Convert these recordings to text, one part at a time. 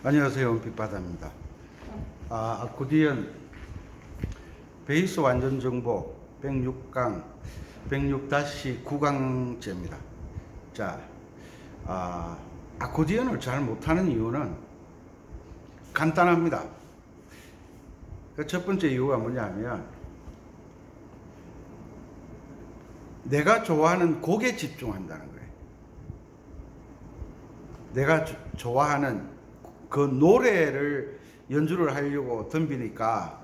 안녕하세요. 은빛바다입니다. 아코디언 베이스 완전 정보 106강 106-9강째입니다. 자, 아코디언을 잘 못하는 이유는 간단합니다. 그 첫 번째 이유가 뭐냐면 내가 좋아하는 곡에 집중한다는 거예요. 내가 좋아하는 그 노래를 연주를 하려고 덤비니까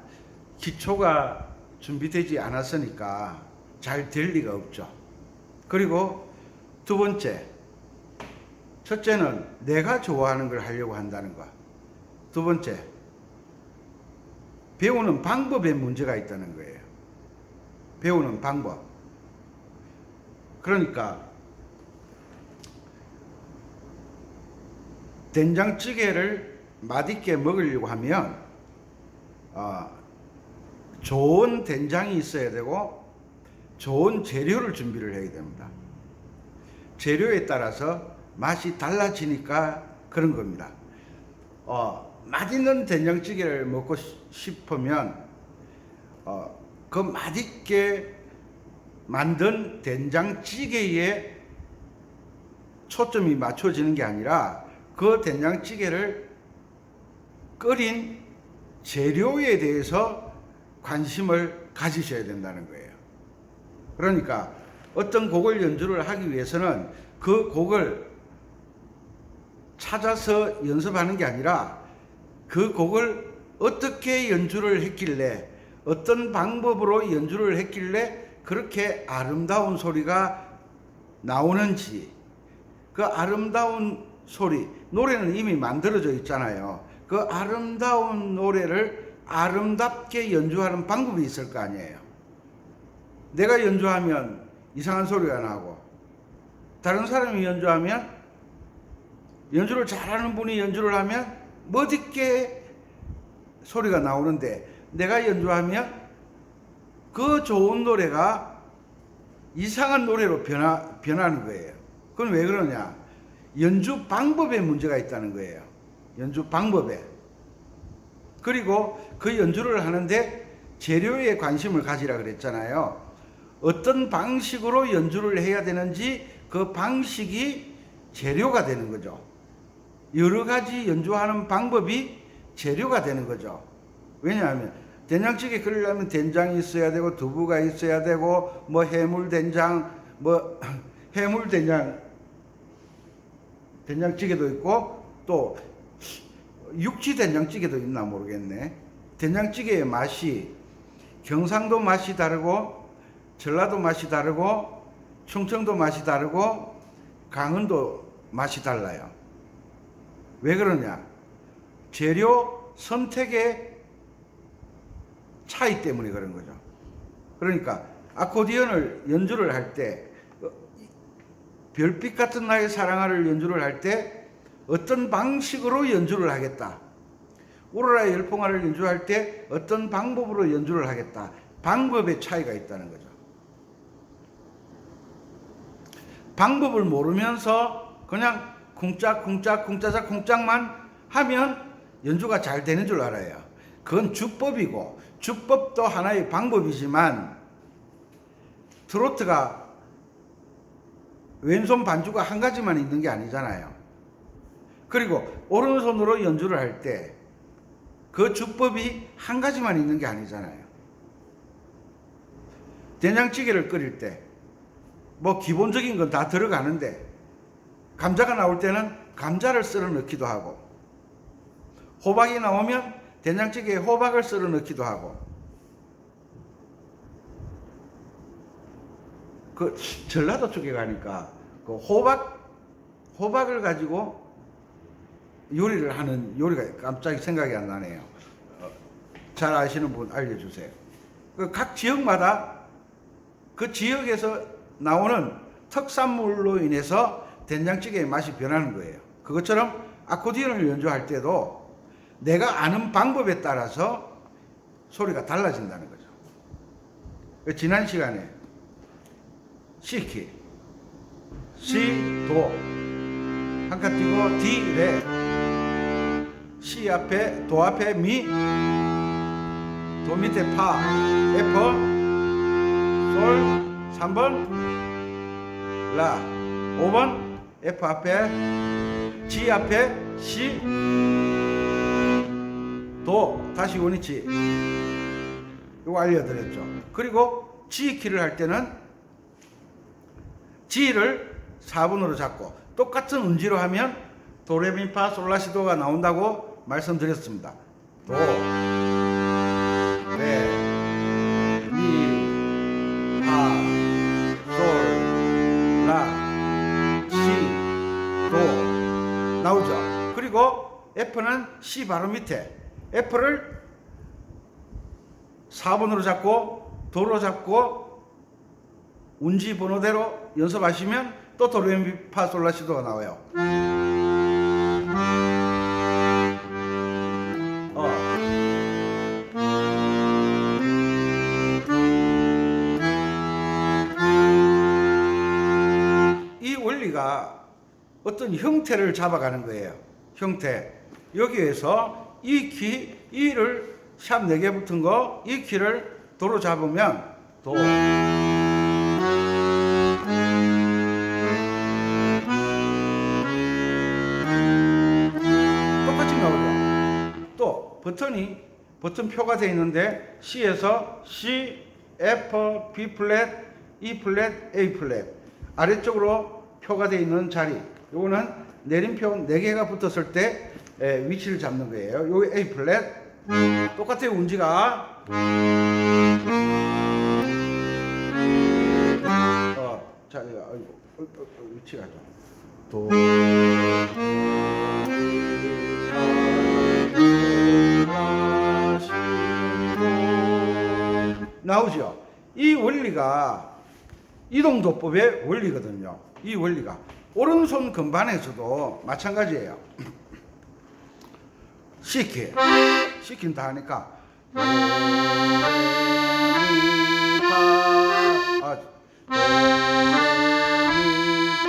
기초가 준비되지 않았으니까 잘 될 리가 없죠. 그리고 두 번째, 첫째는 내가 좋아하는 걸 하려고 한다는 것. 두 번째, 배우는 방법에 문제가 있다는 거예요. 배우는 방법. 그러니까 된장찌개를 맛있게 먹으려고 하면 좋은 된장이 있어야 되고 좋은 재료를 준비를 해야 됩니다. 재료에 따라서 맛이 달라지니까 그런 겁니다. 맛있는 된장찌개를 먹고 싶으면 그 맛있게 만든 된장찌개에 초점이 맞춰지는 게 아니라 그 된장찌개를 끓인 재료에 대해서 관심을 가지셔야 된다는 거예요. 그러니까 어떤 곡을 연주를 하기 위해서는 그 곡을 찾아서 연습하는 게 아니라 그 곡을 어떻게 연주를 했길래 어떤 방법으로 연주를 했길래 그렇게 아름다운 소리가 나오는지, 그 아름다운 소리, 노래는 이미 만들어져 있잖아요. 그 아름다운 노래를 아름답게 연주하는 방법이 있을 거 아니에요. 내가 연주하면 이상한 소리가 나고 다른 사람이 연주하면, 연주를 잘하는 분이 연주를 하면 멋있게 소리가 나오는데 내가 연주하면 그 좋은 노래가 이상한 노래로 변하는 거예요. 그건 왜 그러냐? 연주 방법에 문제가 있다는 거예요. 연주 방법에. 그리고 그 연주를 하는데 재료에 관심을 가지라 그랬잖아요. 어떤 방식으로 연주를 해야 되는지 그 방식이 재료가 되는 거죠. 여러 가지 연주하는 방법이 재료가 되는 거죠. 왜냐하면 된장찌개 끓이려면 된장이 있어야 되고 두부가 있어야 되고 뭐 해물된장, 뭐 해물된장 된장찌개도 있고 또 육지 된장찌개도 있나 모르겠네. 된장찌개의 맛이 경상도 맛이 다르고 전라도 맛이 다르고 충청도 맛이 다르고 강원도 맛이 달라요. 왜 그러냐? 재료 선택의 차이 때문에 그런 거죠. 그러니까 아코디언을 연주를 할 때, 별빛 같은 나의 사랑아를 연주를 할 때 어떤 방식으로 연주를 하겠다. 오로라의 열풍화를 연주할 때 어떤 방법으로 연주를 하겠다. 방법의 차이가 있다는 거죠. 방법을 모르면서 그냥 쿵짝쿵짝만 하면 연주가 잘 되는 줄 알아요. 그건 주법이고, 주법도 하나의 방법이지만 트로트가 왼손 반주가 한 가지만 있는 게 아니잖아요. 그리고 오른손으로 연주를 할 때 그 주법이 한 가지만 있는 게 아니잖아요. 된장찌개를 끓일 때 뭐 기본적인 건 다 들어가는데 감자가 나올 때는 감자를 썰어 넣기도 하고, 호박이 나오면 된장찌개에 호박을 썰어 넣기도 하고, 그 전라도 쪽에 가니까 그 호박을 가지고 요리를 하는 요리가 갑자기 생각이 안 나네요. 잘 아시는 분 알려주세요. 그 각 지역마다 그 지역에서 나오는 특산물로 인해서 된장찌개의 맛이 변하는 거예요. 그것처럼 아코디언을 연주할 때도 내가 아는 방법에 따라서 소리가 달라진다는 거죠. 지난 시간에 C키, C, 도 한 칸 띄고 D, 레, C 앞에 도 앞에 미, 도 밑에 파, F, 솔, 3번 라, 5번 F 앞에 G 앞에 C, 도, 다시 원위치. 이거 알려드렸죠. 그리고 G 키를 할 때는 G를 4분으로 잡고 똑같은 음지로 하면 도레미파솔라시도가 나온다고 말씀드렸습니다. 도, 레, 미, 파, 솔, 라, 시, 도 나오죠. 그리고 F는 C 바로 밑에 F를 4번으로 잡고 도로 잡고 운지 번호대로 연습하시면 또 도레미파솔라시도가 나와요. 이 원리가 어떤 형태를 잡아가는 거예요. 형태. 여기에서 이 키, 이를 샵 4개 붙은 거, 이 키를 도로 잡으면 도, 똑같이 나오죠. 또 버튼표가 되어 있는데 C에서 C, F, B 플랫, E 플랫, A 플랫 아래쪽으로 표가 되어 있는 자리, 요거는 내림표 4개가 붙었을 때 위치를 잡는 거예요. 요게 A 플랫. 똑같아요. 운지가 자, 위치가 도, 나오죠. 이 원리가 이동도법의 원리거든요. 이 원리가 오른손 건반에서도 마찬가지예요. C키, C키는 다 하니까 도, 레, 미, 파, 도, 레, 미,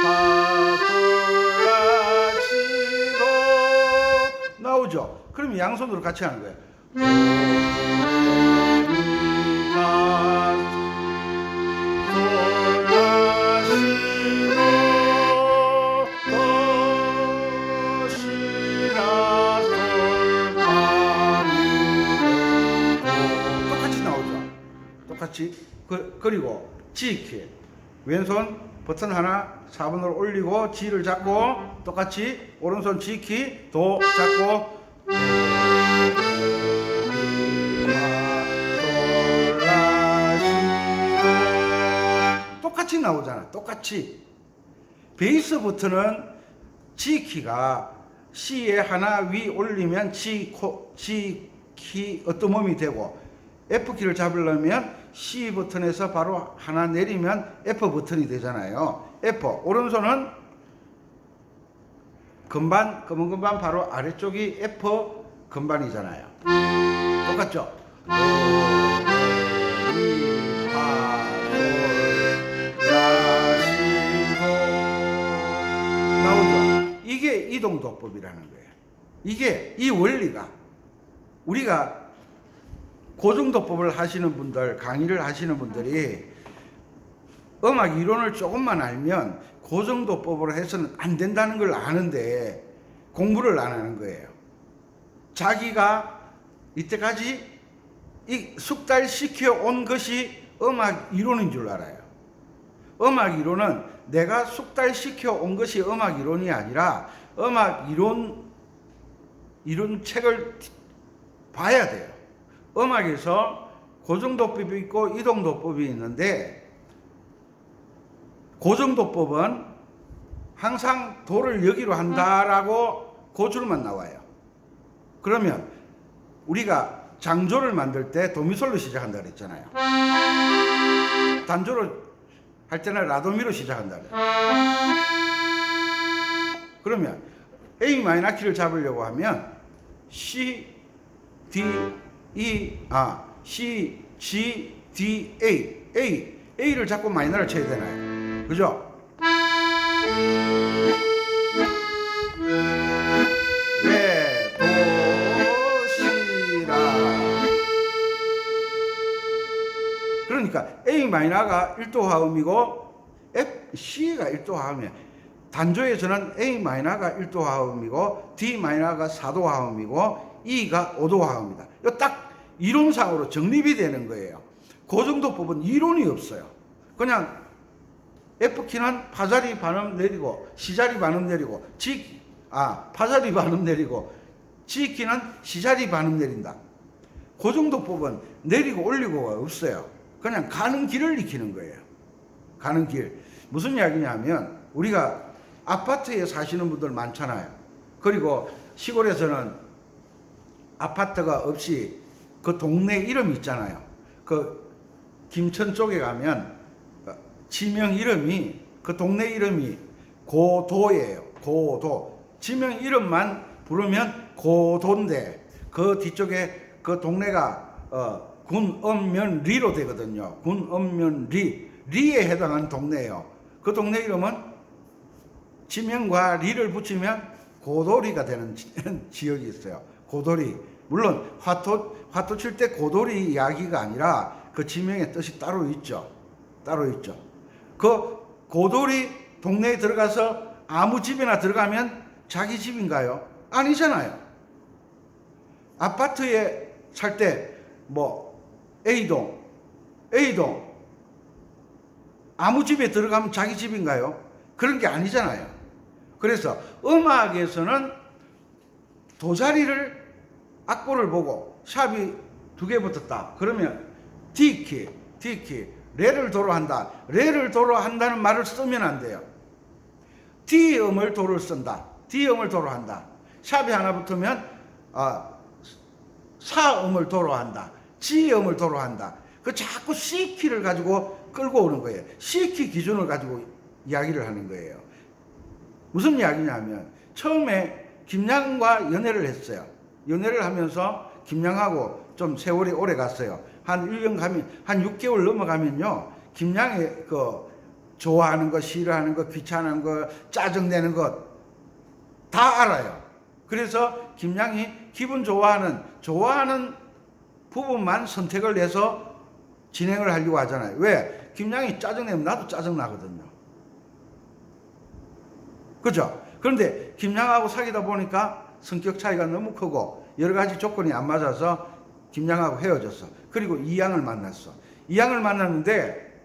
파, 솔, 라, 시, 도 나오죠. 그럼 양손으로 같이 하는 거예요. 도, 레, 미, 파, 솔, 라, 시, 도, 도, 시, 라, 솔, 파, 미, 도 똑같이 나오죠. 똑같이. 그리고 G키, 왼손 버튼 하나 4번으로 올리고 G를 잡고 똑같이 오른손 G키 도 잡고 똑같이 나오잖아. 똑같이. 베이스 버튼은 G키가 C에 하나 위 올리면 G키 어떤 몸이 되고 F키를 잡으려면 C 버튼에서 바로 하나 내리면 F 버튼이 되잖아요. F. 오른손은 건반, 검은 건반 바로 아래쪽이 F 건반이잖아요. 똑같죠? 도, 레, 미, 파, 솔, 라, 시, 도 나오죠? 이게 이동도법이라는 거예요. 이게 이 원리가 우리가 고정도법을 하시는 분들, 강의를 하시는 분들이 음악 이론을 조금만 알면 고정도법으로 해서는 안 된다는 걸 아는데 공부를 안 하는 거예요. 자기가 이때까지 숙달시켜 온 것이 음악 이론인 줄 알아요. 음악 이론은 내가 숙달시켜 온 것이 음악 이론이 아니라 음악 이론 책을 봐야 돼요. 음악에서 고정도법이 있고 이동도법이 있는데 고정도법은 항상 도를 여기로 한다라고 고줄만 나와요. 그러면 우리가 장조를 만들 때 도미솔로 시작한다 그랬잖아요. 단조를 할 때는 라도미로 시작한다 그랬어요. 그러면 A 마이너 키를 잡으려고 하면 C, D, C, G, D, A를 잡고 마이너를 쳐야 되나요? 그죠? 레, 도, A 마이너가 1도 화음이고 C가 1도 화음이야. 단조에서는 A 마이너가 1도 화음이고 D 마이너가 4도 화음이고 E가 5도 화음이다. 이거 딱 이론상으로 정립이 되는 거예요. 그 정도 법은 이론이 없어요. 그냥 F키는 파자리 반음 내리고 C자리 반음 내리고 파자리 반음 내리고 G키는 C자리 반음 내린다. 그 정도 법은 내리고 올리고가 없어요. 그냥 가는 길을 익히는 거예요. 가는 길. 무슨 이야기냐면 우리가 아파트에 사시는 분들 많잖아요. 그리고 시골에서는 아파트가 없이 그 동네 이름 있잖아요. 그 김천 쪽에 가면 지명 이름이 그 동네 이름이 고도예요. 고도. 지명 이름만 부르면 고도인데 그 뒤쪽에 그 동네가 군읍면리로 되거든요. 군읍면리. 리에 해당하는 동네예요. 그 동네 이름은 지명과 리를 붙이면 고도리가 되는 지역이 있어요. 고도리. 물론 화토 칠 때 고도리 이야기가 아니라 그 지명의 뜻이 따로 있죠. 따로 있죠. 그 고도리 동네에 들어가서 아무 집이나 들어가면 자기 집인가요? 아니잖아요. 아파트에 살 때 뭐 A동 아무 집에 들어가면 자기 집인가요? 그런 게 아니잖아요. 그래서 음악에서는 도자리를 악보를 보고 샵이 2개 붙었다. 그러면 D키, 레를 도로 한다. 레를 도로 한다는 말을 쓰면 안 돼요. D음을 도로 쓴다. D음을 도로 한다. 샵이 하나 붙으면 사음을 도로 한다. G음을 도로 한다. 그 자꾸 C키를 가지고 끌고 오는 거예요. C키 기준을 가지고 이야기를 하는 거예요. 무슨 이야기냐면 처음에 김양과 연애를 했어요. 연애를 하면서 김양하고 좀 세월이 오래 갔어요. 한 1년 가면 한 6개월 넘어가면요. 김양이 그 좋아하는 거, 싫어하는 거, 귀찮은 거, 짜증내는 것 다 알아요. 그래서 김양이 기분 좋아하는 부분만 선택을 해서 진행을 하려고 하잖아요. 왜? 김양이 짜증내면 나도 짜증나거든요. 그죠? 그런데 김양하고 사귀다 보니까 성격 차이가 너무 크고 여러 가지 조건이 안 맞아서 김양하고 헤어졌어. 그리고 이양을 만났어. 이양을 만났는데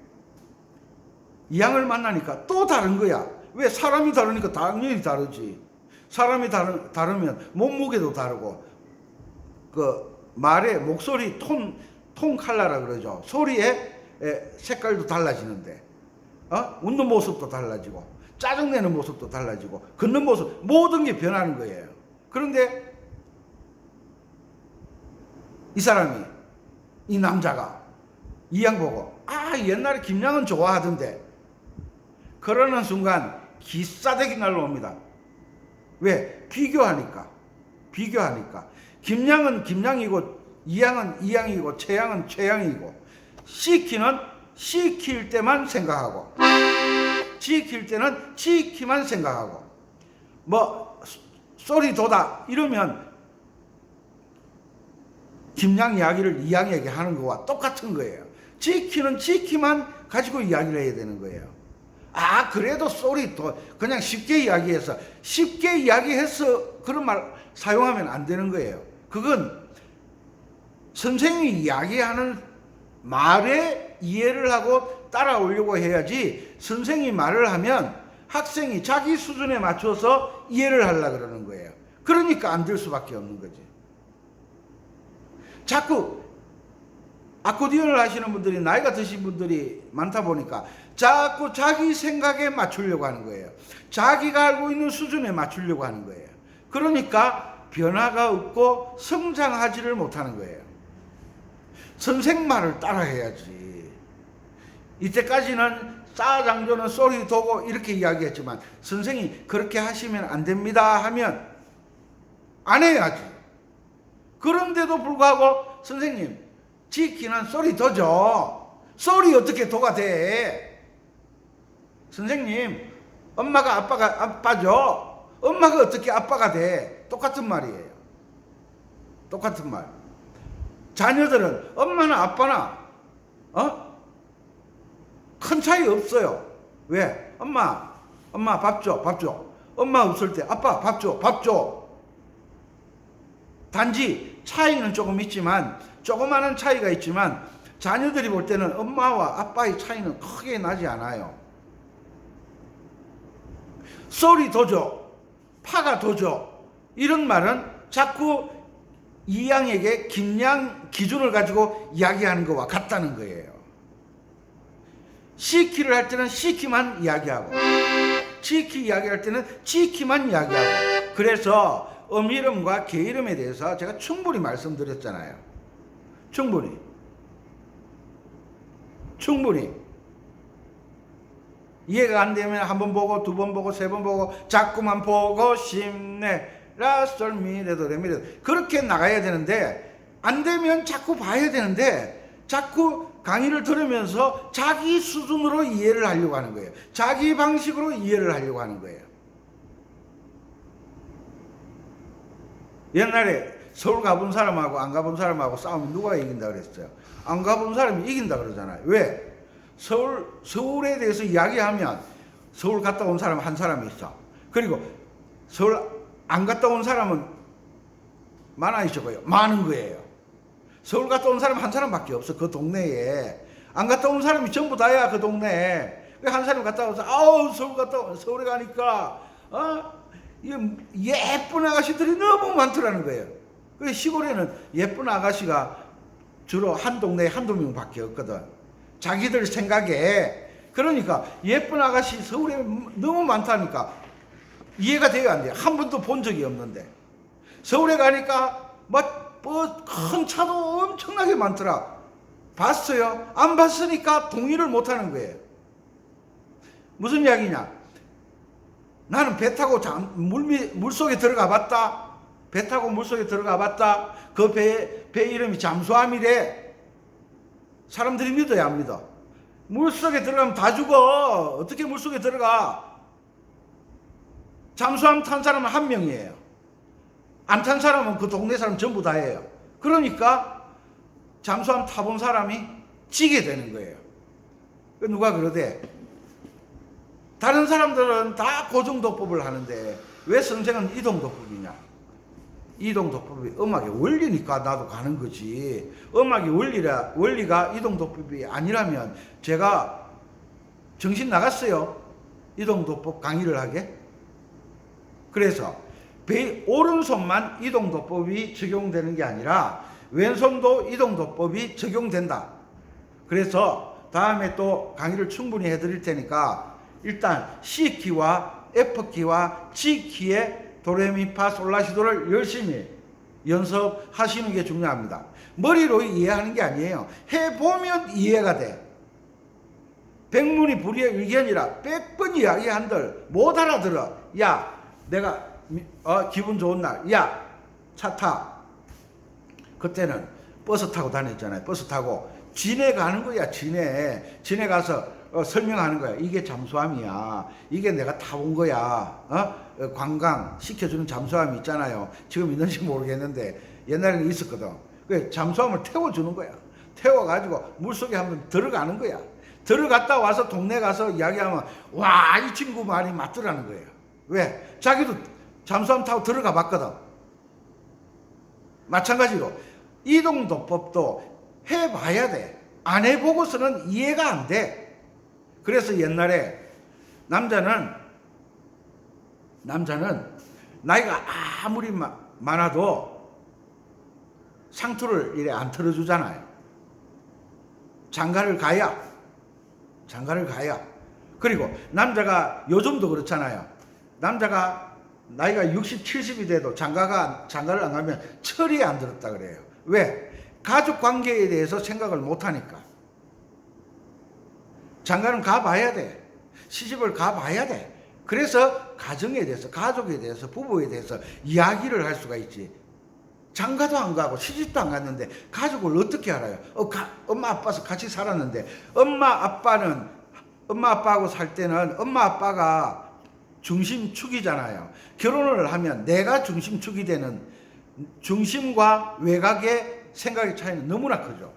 이양을 만나니까 또 다른 거야. 왜? 사람이 다르니까 당연히 다르지. 사람이 다르면 몸무게도 다르고 그 말의 목소리 톤 컬러라 그러죠. 소리의 색깔도 달라지는데 웃는 모습도 달라지고 짜증내는 모습도 달라지고 걷는 모습 모든 게 변하는 거예요. 그런데 이 남자가 이양 보고 옛날에 김양은 좋아하던데 그러는 순간 기싸대기 날라옵니다. 왜? 비교하니까. 김양은 김양이고 이양은 이양이고 최양은 최양이고 C키는 C키일 때만 생각하고 G키일 때는 G키만 생각하고 뭐 소리 도다 이러면 김양 이야기를 이양에게 하는 거와 똑같은 거예요. G키는 G키만 가지고 이야기를 해야 되는 거예요. 그래도 소리 도 그냥 쉽게 이야기해서 그런 말 사용하면 안 되는 거예요. 그건 선생님이 이야기하는 말에 이해를 하고 따라오려고 해야지 선생님이 말을 하면 학생이 자기 수준에 맞춰서 이해를 하려고 그러는 거예요. 그러니까 안 될 수밖에 없는 거지. 자꾸 아코디언을 하시는 분들이 나이가 드신 분들이 많다 보니까 자꾸 자기 생각에 맞추려고 하는 거예요. 자기가 알고 있는 수준에 맞추려고 하는 거예요. 그러니까 변화가 없고 성장하지를 못하는 거예요. 선생 말을 따라해야지. 이때까지는 싸장조는 소리 도고 이렇게 이야기했지만 선생이 그렇게 하시면 안 됩니다 하면 안 해야지. 그런데도 불구하고 선생님 지키는 소리 도죠. 소리 어떻게 도가 돼? 선생님 엄마가 아빠죠. 엄마가 어떻게 아빠가 돼? 똑같은 말이에요. 똑같은 말. 자녀들은 엄마나 아빠나 큰 차이 없어요. 왜? 엄마 밥 줘, 밥 줘. 엄마 없을 때 아빠 밥 줘, 밥 줘. 단지 차이는 조금 있지만, 조그마한 차이가 있지만 자녀들이 볼 때는 엄마와 아빠의 차이는 크게 나지 않아요. 쏘리 더 줘, 파가 더 줘. 이런 말은 자꾸 이양에게 김양 기준을 가지고 이야기하는 것과 같다는 거예요. 시키를 할 때는 시키만 이야기하고, 지키 이야기할 때는 지키만 이야기하고. 그래서 이름과 계이름에 대해서 제가 충분히 말씀드렸잖아요. 충분히 이해가 안 되면 한 번 보고, 두 번 보고, 세 번 보고, 자꾸만 보고 싶네. 라솔미레도레미레도 그렇게 나가야 되는데, 안 되면 자꾸 봐야 되는데, 자꾸 강의를 들으면서 자기 수준으로 이해를 하려고 하는 거예요. 자기 방식으로 이해를 하려고 하는 거예요. 옛날에 서울 가본 사람하고 안 가본 사람하고 싸우면 누가 이긴다 그랬어요? 안 가본 사람이 이긴다 그러잖아요. 왜? 서울에 대해서 이야기하면 서울 갔다 온 사람 한 사람이 있어. 그리고 서울 안 갔다 온 사람은 많은 거예요. 서울 갔다 온 사람 한 사람밖에 없어. 그 동네에. 안 갔다 온 사람이 전부 다야, 그 동네에. 한 사람 갔다 와서, 서울에 가니까, 예쁜 아가씨들이 너무 많더라는 거예요. 그 시골에는 예쁜 아가씨가 주로 한 동네에 한두 명밖에 없거든. 자기들 생각에. 그러니까 예쁜 아가씨 서울에 너무 많다니까 이해가 돼요, 안 돼요? 한 번도 본 적이 없는데. 서울에 가니까 큰 차도 엄청나게 많더라. 봤어요? 안 봤으니까 동의를 못 하는 거예요. 무슨 이야기냐? 나는 배 타고 물속에 들어가 봤다. 배 타고 물속에 들어가 봤다. 그 배 이름이 잠수함이래. 사람들이 믿어야 안 믿어? 물속에 들어가면 다 죽어. 어떻게 물속에 들어가? 잠수함 탄 사람은 한 명이에요. 안 탄 사람은 그 동네 사람 전부 다예요. 그러니까 잠수함 타본 사람이 지게 되는 거예요. 누가 그러대? 다른 사람들은 다 고정도법을 하는데 왜 선생은 이동도법이냐? 이동도법이 음악의 원리니까 나도 가는 거지. 음악의 원리가 이동도법이 아니라면 제가 정신 나갔어요. 이동도법 강의를 하게. 그래서 오른손만 이동도법이 적용되는 게 아니라 왼손도 이동도법이 적용된다. 그래서 다음에 또 강의를 충분히 해드릴 테니까 일단 C키와 F키와 G키의 도레미파솔라시도를 열심히 연습하시는 게 중요합니다. 머리로 이해하는 게 아니에요. 해보면 이해가 돼. 백문이 불이의 의견이라 100번 이야기한들 못 알아들어. 야, 내가 기분 좋은 날, 야, 차 타. 그때는 버스 타고 다녔잖아요. 버스 타고 진해 가는 거야. 진해 가서 설명하는 거야. 이게 잠수함이야. 이게 내가 타본 거야. 관광 시켜주는 잠수함이 있잖아요. 지금 있는지 모르겠는데 옛날에는 있었거든. 그 잠수함을 태워주는 거야. 태워가지고 물속에 한번 들어가는 거야. 들어갔다 와서 동네 가서 이야기하면 와, 이 친구 말이 맞더라는 거예요. 왜? 자기도 잠수함 타고 들어가 봤거든. 마찬가지로 이동도법도 해봐야 돼. 안 해보고서는 이해가 안 돼. 그래서 옛날에 남자는 나이가 아무리 많아도 상투를 이래 안 털어주잖아요. 장가를 가야. 그리고 남자가 요즘도 그렇잖아요. 남자가 나이가 60, 70이 돼도 장가를 안 가면 철이 안 들었다 그래요. 왜? 가족 관계에 대해서 생각을 못 하니까. 장가는 가봐야 돼. 시집을 가봐야 돼. 그래서 가정에 대해서, 가족에 대해서, 부부에 대해서 이야기를 할 수가 있지. 장가도 안 가고 시집도 안 갔는데 가족을 어떻게 알아요? 엄마 아빠서 같이 살았는데 엄마 아빠하고 살 때는 엄마 아빠가 중심축이잖아요. 결혼을 하면 내가 중심축이 되는 중심과 외곽의 생각의 차이는 너무나 크죠.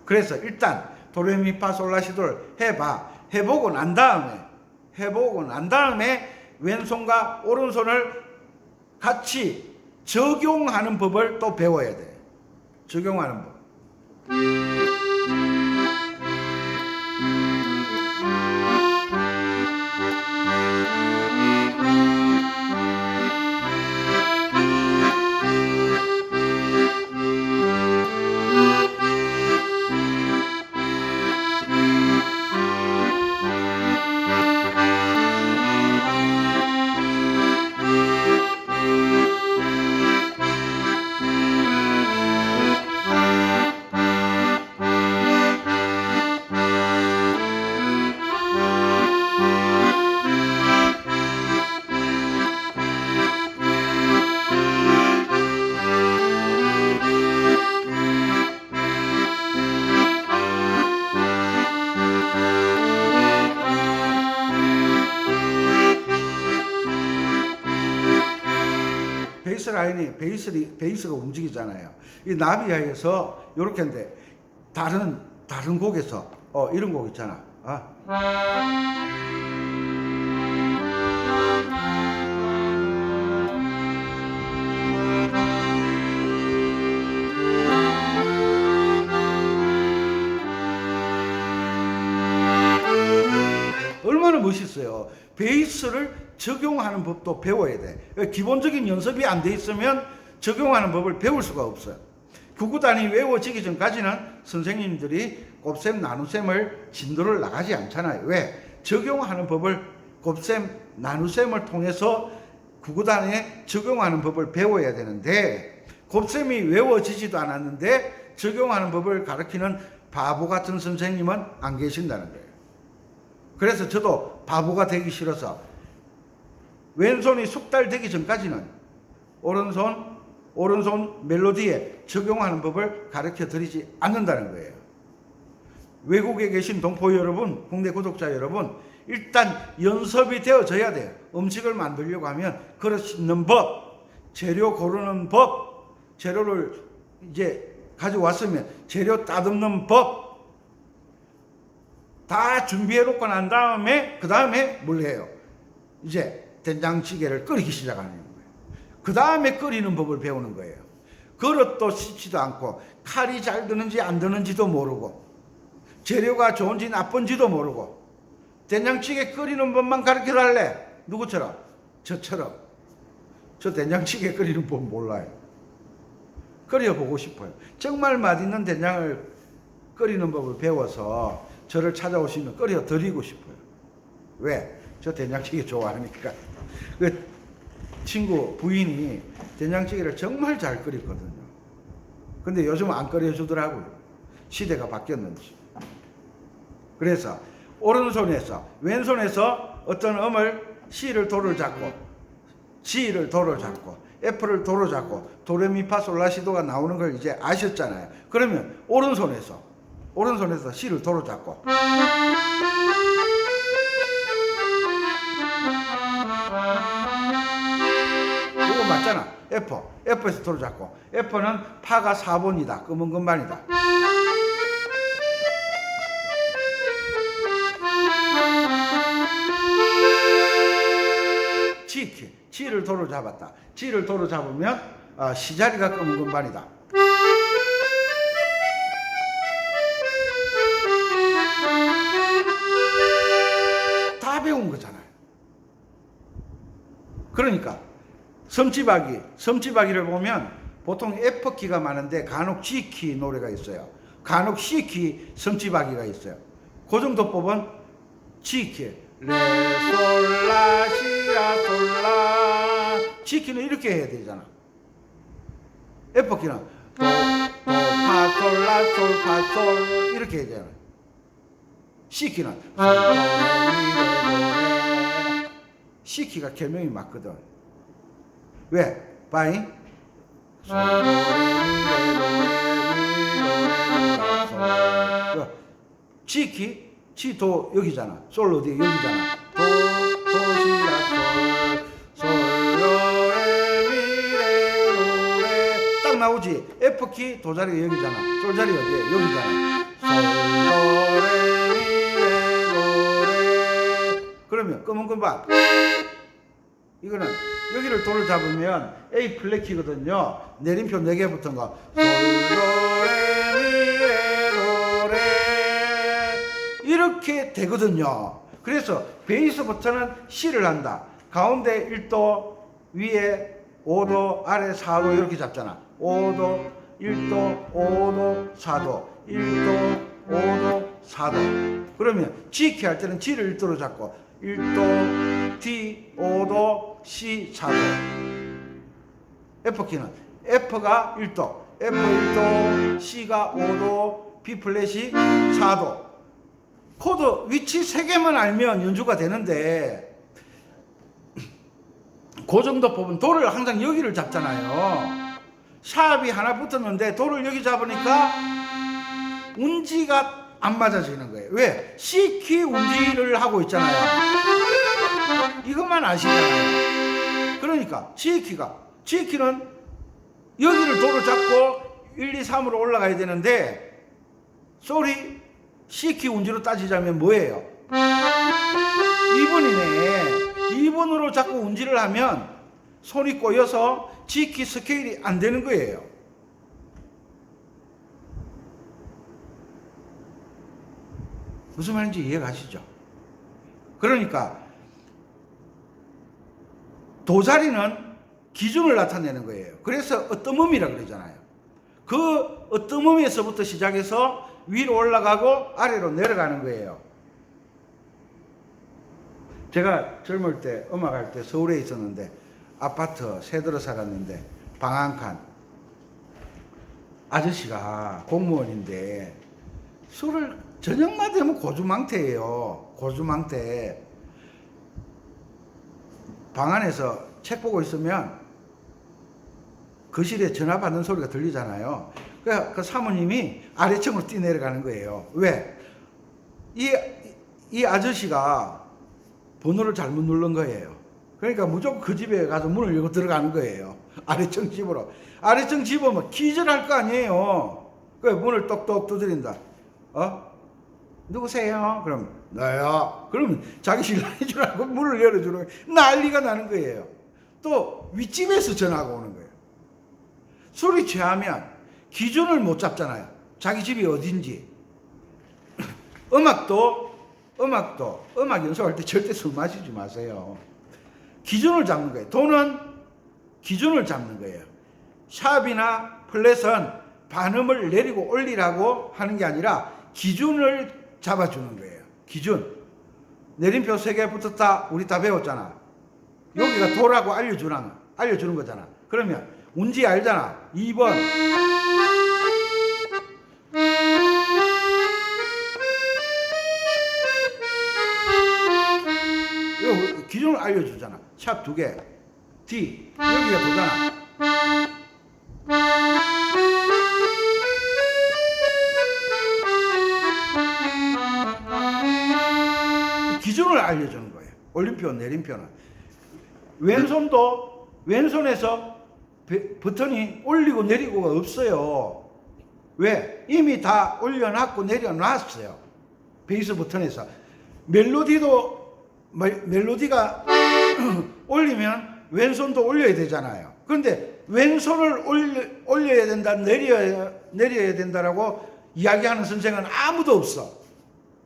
그래서 일단 도레미파솔라시도를 해봐. 해보고 난 다음에 왼손과 오른손을 같이 적용하는 법을 또 배워야 돼. 적용하는 법. 베이스 라인이 베이스가 움직이잖아요. 이 나비야에서 이렇게 했는데 다른 곡에서 이런 곡 있잖아. 얼마나 멋있어요. 베이스를 적용하는 법도 배워야 돼. 기본적인 연습이 안 돼 있으면 적용하는 법을 배울 수가 없어요. 구구단이 외워지기 전까지는 선생님들이 곱셈, 나눗셈을 진도를 나가지 않잖아요. 왜? 적용하는 법을 곱셈, 나눗셈을 통해서 구구단에 적용하는 법을 배워야 되는데 곱셈이 외워지지도 않았는데 적용하는 법을 가르치는 바보 같은 선생님은 안 계신다는 거예요. 그래서 저도 바보가 되기 싫어서 왼손이 숙달되기 전까지는 오른손 멜로디에 적용하는 법을 가르쳐 드리지 않는다는 거예요. 외국에 계신 동포 여러분, 국내 구독자 여러분, 일단 연습이 되어져야 돼요. 음식을 만들려고 하면 그릇 씻는 법, 재료 고르는 법, 재료를 이제 가져왔으면 재료 따듬는 법, 다 준비해 놓고 난 다음에 그 다음에 뭘 해요? 이제 된장찌개를 끓이기 시작하는 거예요. 그 다음에 끓이는 법을 배우는 거예요. 그릇도 씻지도 않고 칼이 잘 드는지 안 드는지도 모르고 재료가 좋은지 나쁜지도 모르고 된장찌개 끓이는 법만 가르쳐달래. 누구처럼? 저처럼. 저 된장찌개 끓이는 법 몰라요. 끓여보고 싶어요. 정말 맛있는 된장을 끓이는 법을 배워서 저를 찾아오시면 끓여드리고 싶어요. 왜? 저 된장찌개 좋아하니까. 그 친구 부인이 된장찌개를 정말 잘 끓였거든요. 근데 요즘은 안 끓여주더라고요. 시대가 바뀌었는지. 그래서 오른손에서 왼손에서 어떤 음을 C를 도를 잡고 G를 도를 잡고 F를 도를 잡고 도레미파솔라시도가 나오는 걸 이제 아셨잖아요. 그러면 오른손에서 C를 도로 잡고 이거 맞잖아. F에서 도로 잡고 F는 파가 4번이다. 검은 건반이다. G를 도로 잡았다. G를 도로 잡으면 C자리가 검은 건반이다. 다 배운 거잖아요. 그러니까 섬지박이를 보면 보통 F키가 많은데 간혹 G키 노래가 있어요. 간혹 C키 섬지박이가 있어요. 그 정도 법은 G키 레솔라시라솔라 G키는 이렇게 해야 되잖아. F키는 도파솔라솔파솔 이렇게 해야 되잖아. C키는 C키가 개명이 맞거든. 왜? 파이 G키 G도 여기잖아. 솔로 뒤에 여기잖아. 솔로레미레로레 딱 나오지. F키 도자리가 여기잖아. 솔자리 어디에? 여기잖아. 솔로 검은 건반. 이거는 여기를 도를 잡으면 A 플랫 키거든요. 내림표 4개 붙은 거. 솔도레미레도레 이렇게 되거든요. 그래서 베이스부터는 C를 한다. 가운데 1도, 위에 5도, 아래 4도 이렇게 잡잖아. 5도, 1도, 5도, 4도, 1도, 5도, 4도. 그러면 G키 할 때는 G를 1도로 잡고 1도, D, 5도, C, 4도. F키는 F가 1도, F 1도, C가 5도, B 플랫이 4도. 코드 위치 3개만 알면 연주가 되는데 그 정도 뽑은 도를 항상 여기를 잡잖아요. 샵이 하나 붙었는데 도를 여기 잡으니까 운지가 안 맞아지는 거예요. 왜? C키 운지를 하고 있잖아요. 이것만 아시잖아요. 그러니까 G키는 여기를 도를 잡고 1, 2, 3으로 올라가야 되는데 솔이 C키 운지로 따지자면 뭐예요? 2번이네. 2번으로 자꾸 운지를 하면 손이 꼬여서 G키 스케일이 안 되는 거예요. 무슨 말인지 이해가시죠? 그러니까 도자리는 기준을 나타내는 거예요. 그래서 어뜸음이라고 그러잖아요. 그 어뜸음에서부터 시작해서 위로 올라가고 아래로 내려가는 거예요. 제가 젊을 때 음악할 때 서울에 있었는데 아파트 새 들어 살았는데 방 한 칸. 아저씨가 공무원인데 술을 저녁만 되면 고주망태예요. 고주망태. 방 안에서 책 보고 있으면 거실에 전화 받는 소리가 들리잖아요. 그 사모님이 아래층으로 뛰내려가는 거예요. 왜? 이 아저씨가 번호를 잘못 누른 거예요. 그러니까 무조건 그 집에 가서 문을 열고 들어가는 거예요. 아래층 집으로. 아래층 집으면 기절할 거 아니에요. 그 문을 똑똑 두드린다. 누구세요? 그럼 나야. 그러면 자기 신랑인 줄 알고 문을 열어주는 거예요. 난리가 나는 거예요. 또 윗집에서 전화가 오는 거예요. 술이 취하면 기준을 못 잡잖아요. 자기 집이 어딘지. 음악 연습할 때 절대 술 마시지 마세요. 기준을 잡는 거예요. 도는 기준을 잡는 거예요. 샵이나 플랫은 반음을 내리고 올리라고 하는 게 아니라 기준을 잡아주는 거예요. 기준. 내림표 3개 붙었다. 우리 다 배웠잖아. 여기가 도라고 알려주는 거잖아. 그러면 운지 알잖아. 2번. 기준을 알려주잖아. 샵 2개. D. 여기가 도잖아. 기준을 알려주는 거예요. 올림표, 내림표는. 왼손에서 버튼이 올리고 내리고가 없어요. 왜? 이미 다 올려놨고 내려놨어요. 베이스 버튼에서. 멜로디가 올리면 왼손도 올려야 되잖아요. 그런데 왼손을 올려야 된다, 내려야 된다라고 이야기하는 선생은 아무도 없어.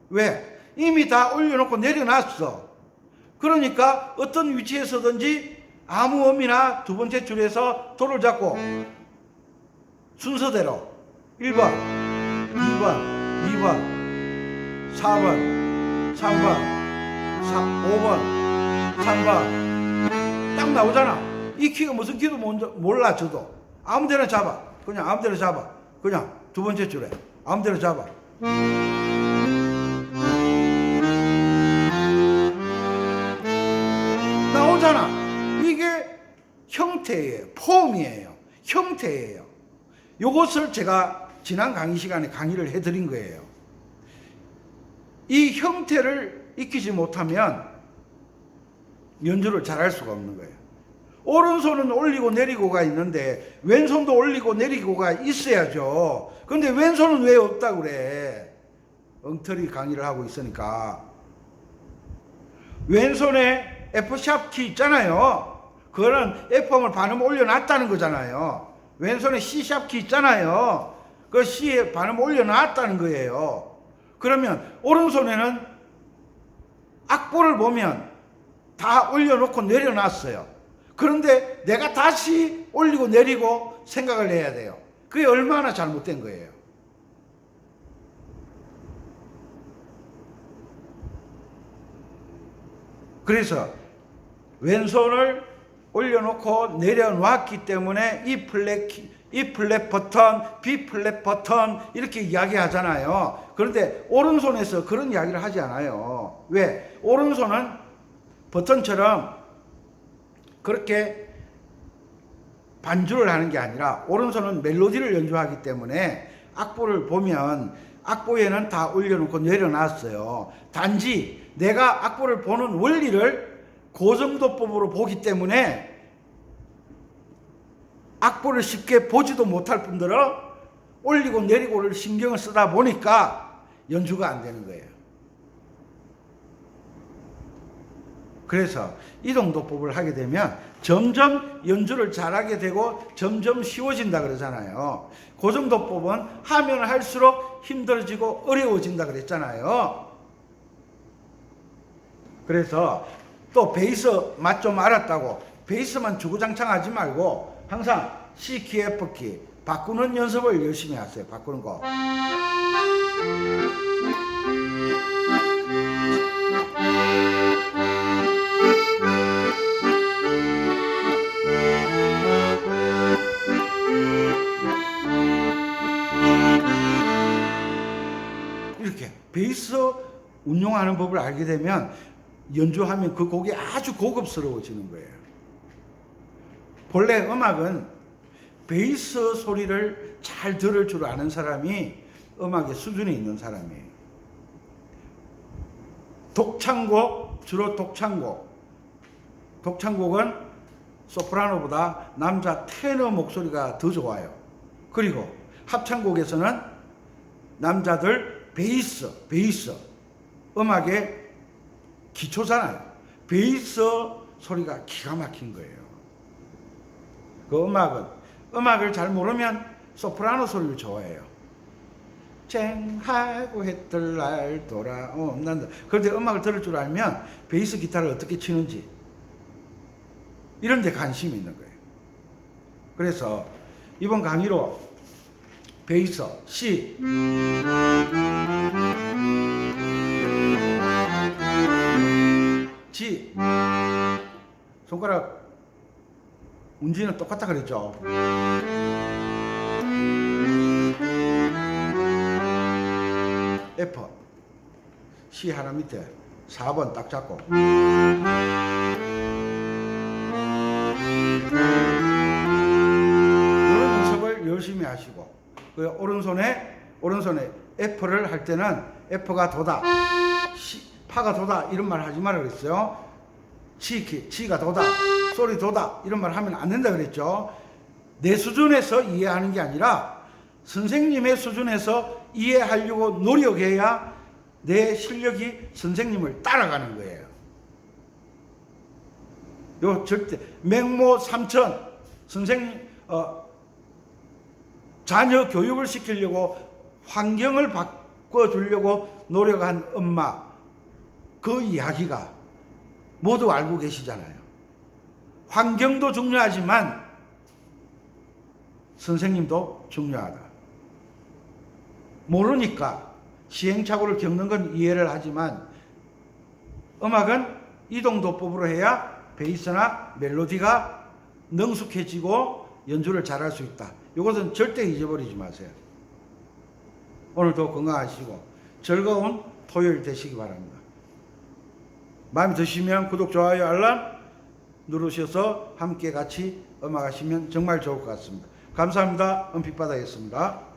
왜? 이미 다 올려놓고 내려놨어. 그러니까 어떤 위치에서든지 아무 음이나 두 번째 줄에서 도를 잡고 순서대로 1번, 2번, 2번, 4번, 3번, 5번, 3번 딱 나오잖아. 이 키가 무슨 키도 몰라. 저도 아무 데나 잡아. 그냥 아무 데나 잡아. 그냥 두 번째 줄에 아무 데나 잡아. 나오잖아. 이게 형태예요. 폼이에요. 형태예요. 요것을 제가 지난 강의 시간에 강의를 해드린 거예요. 이 형태를 익히지 못하면 연주를 잘할 수가 없는 거예요. 오른손은 올리고 내리고가 있는데 왼손도 올리고 내리고가 있어야죠. 그런데 왼손은 왜 없다고 그래? 엉터리 강의를 하고 있으니까. 왼손에 F샵 키 있잖아요. 그거는 F음을 반음 올려놨다는 거잖아요. 왼손에 C샵 키 있잖아요. 그 C에 반음 올려놨다는 거예요. 그러면 오른손에는 악보를 보면 다 올려놓고 내려놨어요. 그런데 내가 다시 올리고 내리고 생각을 해야 돼요. 그게 얼마나 잘못된 거예요. 그래서 왼손을 올려놓고 내려놨기 때문에 E 플랫 버튼, B 플랫 버튼 이렇게 이야기하잖아요. 그런데 오른손에서 그런 이야기를 하지 않아요. 왜? 오른손은 버튼처럼 그렇게 반주를 하는 게 아니라 오른손은 멜로디를 연주하기 때문에 악보를 보면 악보에는 다 올려놓고 내려놨어요. 단지 내가 악보를 보는 원리를 고정도법으로 보기 때문에 악보를 쉽게 보지도 못할 뿐더러 올리고 내리고를 신경을 쓰다 보니까 연주가 안 되는 거예요. 그래서 이동도법을 하게 되면 점점 연주를 잘하게 되고 점점 쉬워진다 그러잖아요. 고정도법은 하면 할수록 힘들어지고 어려워진다 그랬잖아요. 그래서 또 베이스 맛 좀 알았다고 베이스만 주구장창 하지 말고 항상 C키, F키 바꾸는 연습을 열심히 하세요. 바꾸는 거. 이렇게 베이스 운용하는 법을 알게 되면 연주하면 그 곡이 아주 고급스러워지는 거예요. 본래 음악은 베이스 소리를 잘 들을 줄 아는 사람이 음악의 수준에 있는 사람이에요. 독창곡, 주로 독창곡은 소프라노보다 남자 테너 목소리가 더 좋아요. 그리고 합창곡에서는 남자들 베이스 음악의 기초잖아요. 베이스 소리가 기가 막힌 거예요. 그 음악을 잘 모르면 소프라노 소리를 좋아해요. 쨍하고 해뜰 날 돌아온다. 그런데 음악을 들을 줄 알면 베이스 기타를 어떻게 치는지 이런 데 관심이 있는 거예요. 그래서 이번 강의로 베이스 C G 손가락 운지는 똑같다 그랬죠. F C 하나 밑에 4번 딱 잡고 이런 연습을 열심히 하시고 그 오른손에 F를 할 때는 F가 도다 파가 도다 이런 말 하지 말라 그랬어요. G가 도다 소리 도다 이런 말 하면 안 된다 그랬죠. 내 수준에서 이해하는 게 아니라 선생님의 수준에서 이해하려고 노력해야 내 실력이 선생님을 따라가는 거예요. 요 절대 맹모 삼천 선생님 자녀 교육을 시키려고 환경을 바꿔주려고 노력한 엄마 그 이야기가 모두 알고 계시잖아요. 환경도 중요하지만 선생님도 중요하다. 모르니까 시행착오를 겪는 건 이해를 하지만 음악은 이동도법으로 해야 베이스나 멜로디가 능숙해지고 연주를 잘할 수 있다. 이것은 절대 잊어버리지 마세요. 오늘도 건강하시고 즐거운 토요일 되시기 바랍니다. 마음에 드시면 구독, 좋아요, 알람 누르셔서 함께 같이 음악하시면 정말 좋을 것 같습니다. 감사합니다. 은빛바다였습니다.